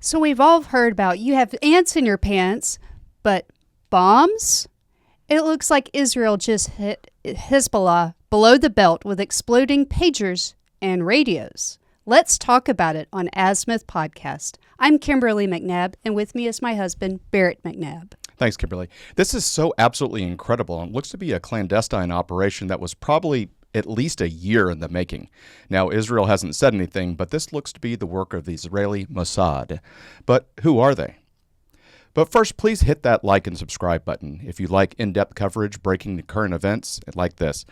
So we've all heard about you have ants in your pants, but bombs? It looks like Israel just hit Hezbollah below the belt with exploding pagers and radios. Let's talk about it on Azimuth Podcast. I'm Kimberly McNabb, and with me is my husband, Barrett McNabb. Thanks, Kimberly. This is so absolutely incredible. It looks to be a clandestine operation that was probably at least a year in the making. Now, Israel hasn't said anything, but this looks to be the work of the Israeli Mossad. But who are they? But first, please hit that like and subscribe button if you like in-depth coverage breaking the current events like this.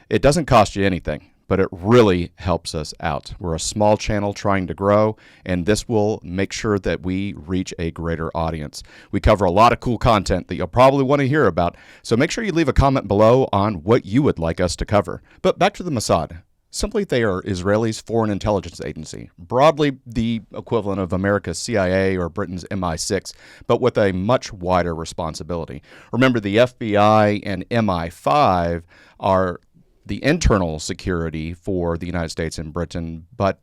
It doesn't cost you anything, but it really helps us out. We're a small channel trying to grow, and this will make sure that we reach a greater audience. We cover a lot of cool content that you'll probably want to hear about, so make sure you leave a comment below on what you would like us to cover. But back to the Mossad. Simply, they are Israel's foreign intelligence agency, broadly the equivalent of America's CIA or Britain's MI6, but with a much wider responsibility. Remember, the FBI and MI5 are the internal security for the United States and Britain, but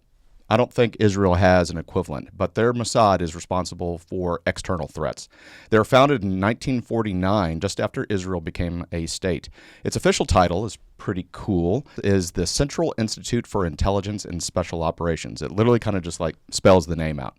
I don't think Israel has an equivalent. But their Mossad is responsible for external threats. They were founded in 1949, just after Israel became a state. Its official title is pretty cool, is the Central Institute for Intelligence and Special Operations. It literally kind of just like spells the name out.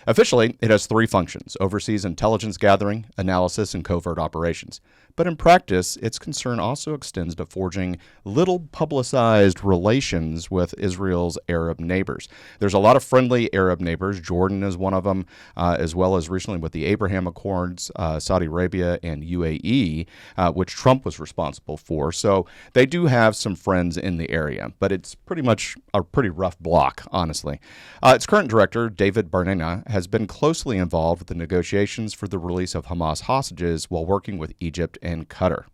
Officially, it has three functions: oversees intelligence gathering, analysis, and covert operations. But in practice, its concern also extends to forging little publicized relations with Israel's Arab neighbors. There's a lot of friendly Arab neighbors. Jordan is one of them, as well as recently with the Abraham Accords, Saudi Arabia and UAE, which Trump was responsible for. So they do have some friends in the area, but it's pretty much a pretty rough block, honestly. Its current director, David Barnea, has been closely involved with the negotiations for the release of Hamas hostages while working with Egypt and Qatar.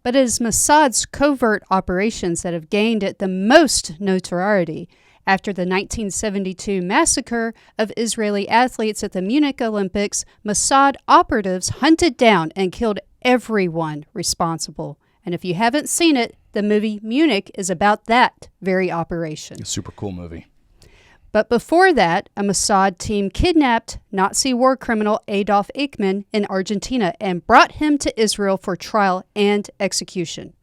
But it is Mossad's covert operations that have gained it the most notoriety. After the 1972 massacre of Israeli athletes at the Munich Olympics, Mossad operatives hunted down and killed everyone responsible. And if you haven't seen it, the movie Munich is about that very operation. A super cool movie. But before that, a Mossad team kidnapped Nazi war criminal Adolf Eichmann in Argentina and brought him to Israel for trial and execution.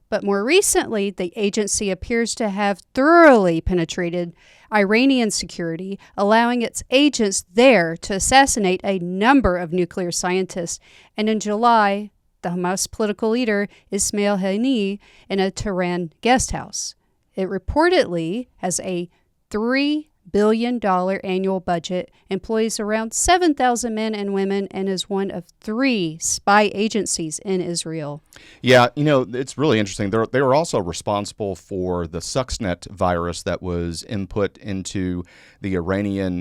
But more recently, the agency appears to have thoroughly penetrated Iranian security, allowing its agents there to assassinate a number of nuclear scientists. And in July, the Hamas political leader Ismail Haniyeh in a Tehran guest house. It reportedly has a $3 billion annual budget, employs around 7,000 men and women, and is one of 3 spy agencies in Israel. Yeah, it's really interesting. They were also responsible for the Stuxnet virus that was input into the Iranian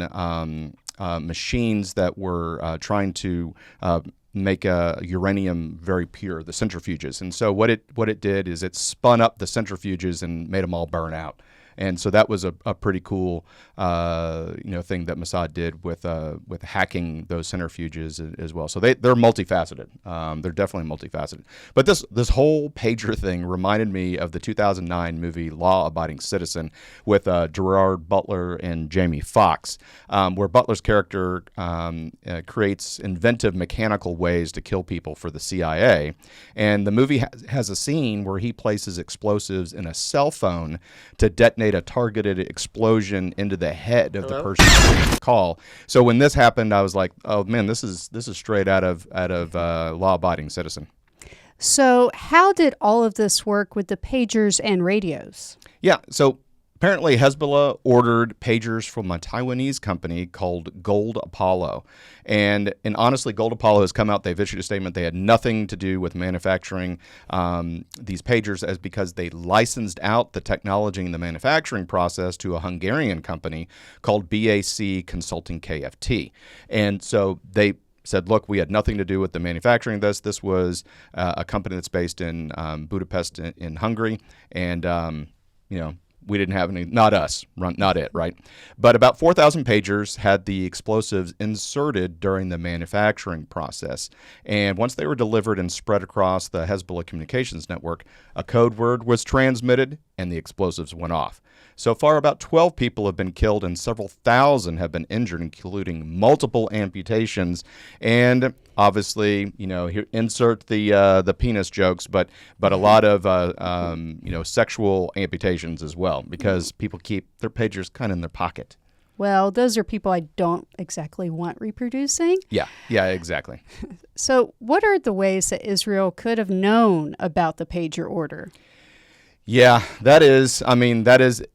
machines that were trying to make uranium very pure, the centrifuges. And so what it did is it spun up the centrifuges and made them all burn out. And so that was a pretty cool thing that Mossad did with hacking those centrifuges as well. So they're multifaceted. They're definitely multifaceted. But this whole pager thing reminded me of the 2009 movie Law Abiding Citizen with Gerard Butler and Jamie Foxx, where Butler's character creates inventive mechanical ways to kill people for the CIA. And the movie has a scene where he places explosives in a cell phone to detonate a targeted explosion into the head of the person making the call. So when this happened, I was like, "Oh man, this is straight out of Law-Abiding Citizen." So how did all of this work with the pagers and radios? Yeah, so apparently Hezbollah ordered pagers from a Taiwanese company called Gold Apollo. And honestly, Gold Apollo has come out. They've issued a statement. They had nothing to do with manufacturing these pagers, as because they licensed out the technology and the manufacturing process to a Hungarian company called BAC Consulting KFT. And so they said, look, we had nothing to do with the manufacturing of this. This was a company that's based in Budapest in Hungary. And, we didn't have any, not us, not it, right? But about 4,000 pagers had the explosives inserted during the manufacturing process. And once they were delivered and spread across the Hezbollah communications network, a code word was transmitted and the explosives went off. So far, about 12 people have been killed and several thousand have been injured, including multiple amputations. And obviously, here insert the penis jokes, but a lot of sexual amputations as well, because people keep their pagers kind of in their pocket. Well, those are people I don't exactly want reproducing. Yeah, exactly. So what are the ways that Israel could have known about the pager order? Yeah, that is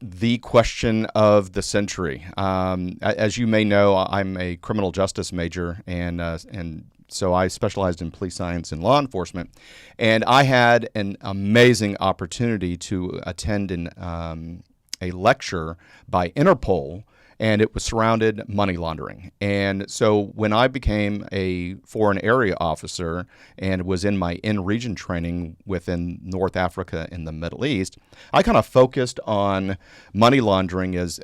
the question of the century. As you may know, I'm a criminal justice major, and so I specialized in police science and law enforcement. And I had an amazing opportunity to attend a lecture by Interpol, and it was surrounded money laundering. And so when I became a foreign area officer and was in my in-region training within North Africa and the Middle East, I kind of focused on money laundering as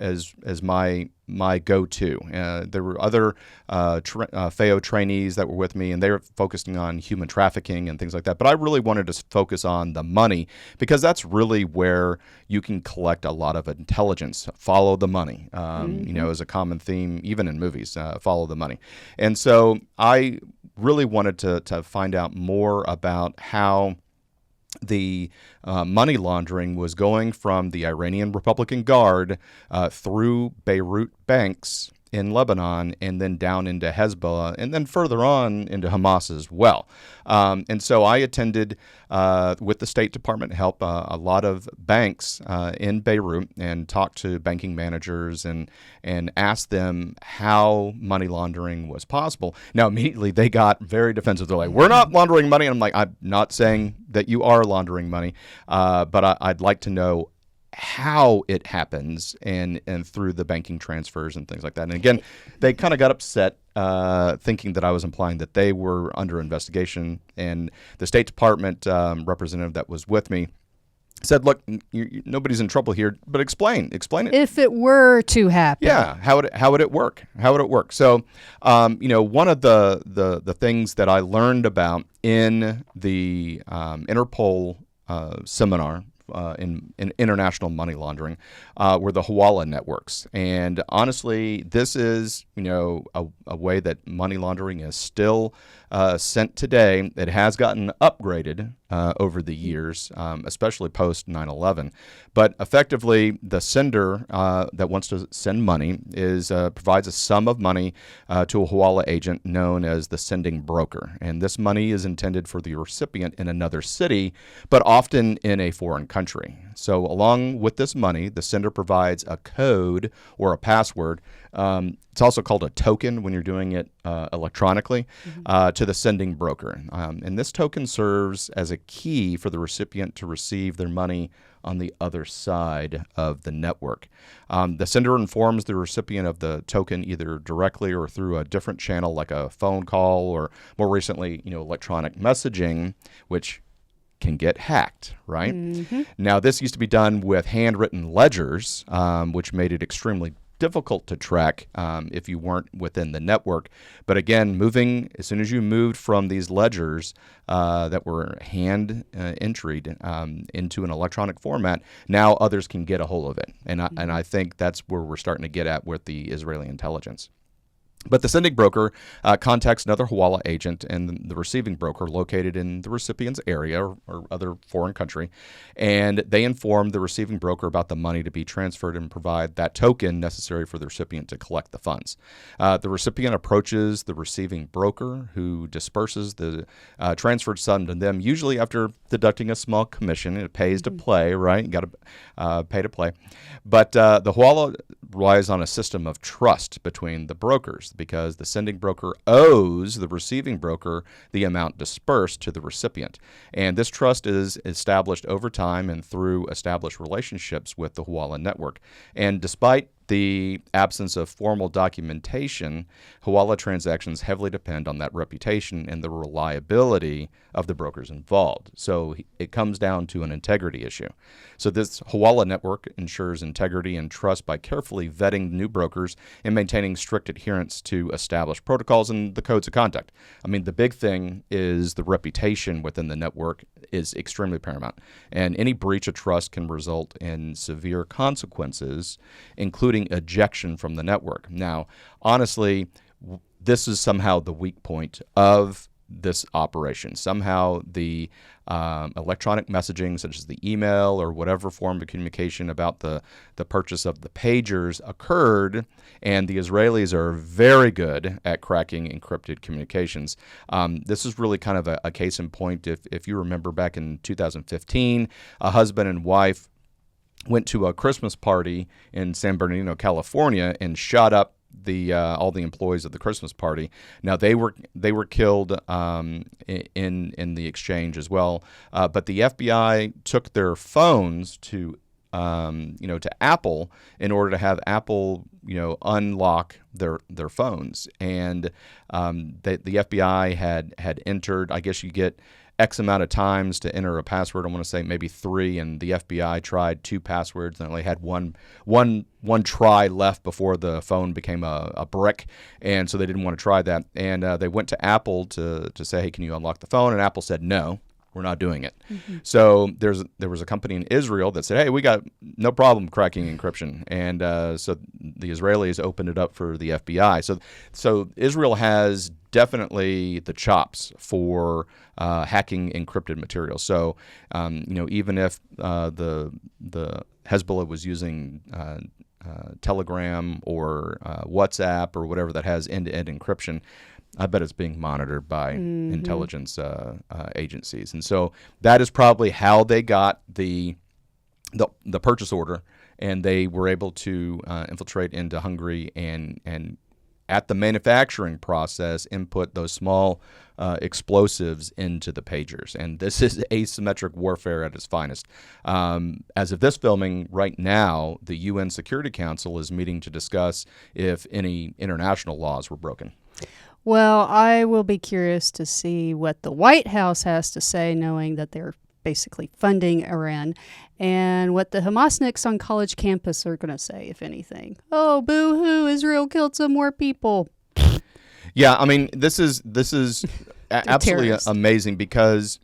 my go-to. There were other FAO trainees that were with me, and they were focusing on human trafficking and things like that. But I really wanted to focus on the money, because that's really where you can collect a lot of intelligence. Follow the money, is a common theme, even in movies, follow the money. And so I really wanted to find out more about how the money laundering was going from the Iranian Republican Guard through Beirut banks in Lebanon, and then down into Hezbollah, and then further on into Hamas as well. And so I attended, with the State Department help, a lot of banks in Beirut, and talked to banking managers and asked them how money laundering was possible. Now, immediately they got very defensive. They're like, "We're not laundering money." And I'm like, "I'm not saying that you are laundering money, but I'd like to know how it happens, and through the banking transfers and things like that." And again, they kind of got upset, thinking that I was implying that they were under investigation. And the State Department representative that was with me said, "Look, nobody's in trouble here, but explain it. If it were to happen." Yeah, how would it work? How would it work? So, one of the things that I learned about in the Interpol seminar in international money laundering were the Hawala networks. And honestly, this is a way that money laundering is still sent today. It has gotten upgraded over the years, especially post 9/11. But effectively, the sender that wants to send money provides a sum of money to a Hawala agent known as the sending broker. And this money is intended for the recipient in another city, but often in a foreign country. So along with this money, the sender provides a code or a password. It's also called a token when you're doing it electronically, to the sending broker. And this token serves as a key for the recipient to receive their money on the other side of the network. The sender informs the recipient of the token either directly or through a different channel, like a phone call, or more recently, electronic messaging, which can get hacked, right? Now, this used to be done with handwritten ledgers, which made it extremely difficult to track if you weren't within the network. But again, as soon as you moved from these ledgers that were hand entered into an electronic format, now others can get a hold of it. And I think that's where we're starting to get at with the Israeli intelligence. But the sending broker contacts another Hawala agent and the receiving broker located in the recipient's area or other foreign country, and they inform the receiving broker about the money to be transferred and provide that token necessary for the recipient to collect the funds. The recipient approaches the receiving broker, who disperses the transferred sum to them, usually after deducting a small commission. It pays to play, right? You got to pay to play. But the Hawala relies on a system of trust between the brokers, because the sending broker owes the receiving broker the amount dispersed to the recipient. And this trust is established over time and through established relationships with the Hawala network. And despite the absence of formal documentation, Hawala transactions heavily depend on that reputation and the reliability of the brokers involved. So it comes down to an integrity issue. So this Hawala network ensures integrity and trust by carefully vetting new brokers and maintaining strict adherence to established protocols and the codes of conduct. I mean, the big thing is the reputation within the network is extremely paramount, and any breach of trust can result in severe consequences, including ejection from the network. Now, honestly, this is somehow the weak point of this operation. Somehow the electronic messaging, such as the email or whatever form of communication about the purchase of the pagers occurred, and the Israelis are very good at cracking encrypted communications. This is really kind of a case in point. If you remember back in 2015, a husband and wife went to a Christmas party in San Bernardino, California, and shot up all the employees of the Christmas party. Now they were killed in the exchange as well. But the FBI took their phones to Apple in order to have Apple unlock their phones. And the FBI had entered. I guess you get X amount of times to enter a password. I want to say maybe 3, and the FBI tried 2 passwords and only had one try left before the phone became a brick, and so they didn't want to try that. And they went to Apple to say, hey, can you unlock the phone? And Apple said, no, we're not doing it. Mm-hmm. So there was a company in Israel that said, hey, we got no problem cracking encryption. And so the Israelis opened it up for the FBI. So Israel has definitely the chops for hacking encrypted material. So even if the Hezbollah was using Telegram or WhatsApp or whatever that has end-to-end encryption, I bet it's being monitored by intelligence agencies. And so that is probably how they got the purchase order, and they were able to infiltrate into Hungary and at the manufacturing process input those small explosives into the pagers. And this is asymmetric warfare at its finest. As of this filming right now, the UN Security Council is meeting to discuss if any international laws were broken. Well, I will be curious to see what the White House has to say, knowing that they're basically funding Iran, and what the Hamasniks on college campus are going to say, if anything. Oh, boo-hoo, Israel killed some more people. Yeah, I mean, this is absolutely amazing because,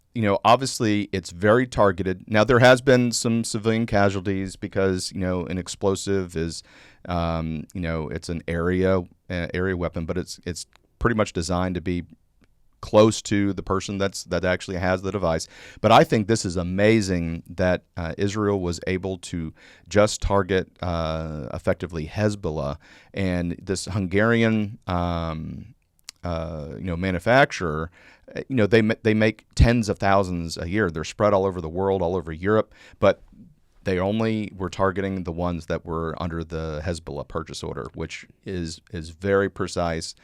obviously it's very targeted. Now, there has been some civilian casualties because, an explosive is, it's an area weapon, but it's pretty much designed to be close to the person that actually has the device. But I think this is amazing that Israel was able to just target effectively Hezbollah, and this Hungarian manufacturer. They make tens of thousands a year. They're spread all over the world, all over Europe, but they only were targeting the ones that were under the Hezbollah purchase order, which is very precise.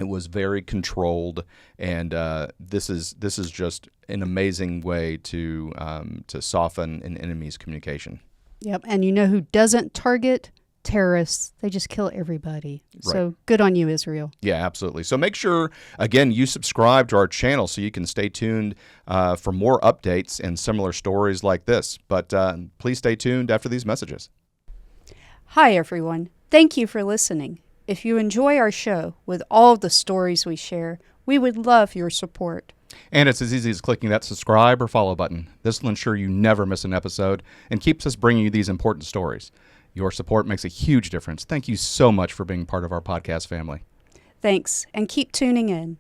It was very controlled, and this is just an amazing way to soften an enemy's communication. Yep, and who doesn't target terrorists? They just kill everybody. Right. So good on you, Israel. Yeah, absolutely. So make sure, again, you subscribe to our channel so you can stay tuned for more updates and similar stories like this. But please stay tuned after these messages. Hi, everyone. Thank you for listening. If you enjoy our show with all of the stories we share, we would love your support. And it's as easy as clicking that subscribe or follow button. This will ensure you never miss an episode and keeps us bringing you these important stories. Your support makes a huge difference. Thank you so much for being part of our podcast family. Thanks, and keep tuning in.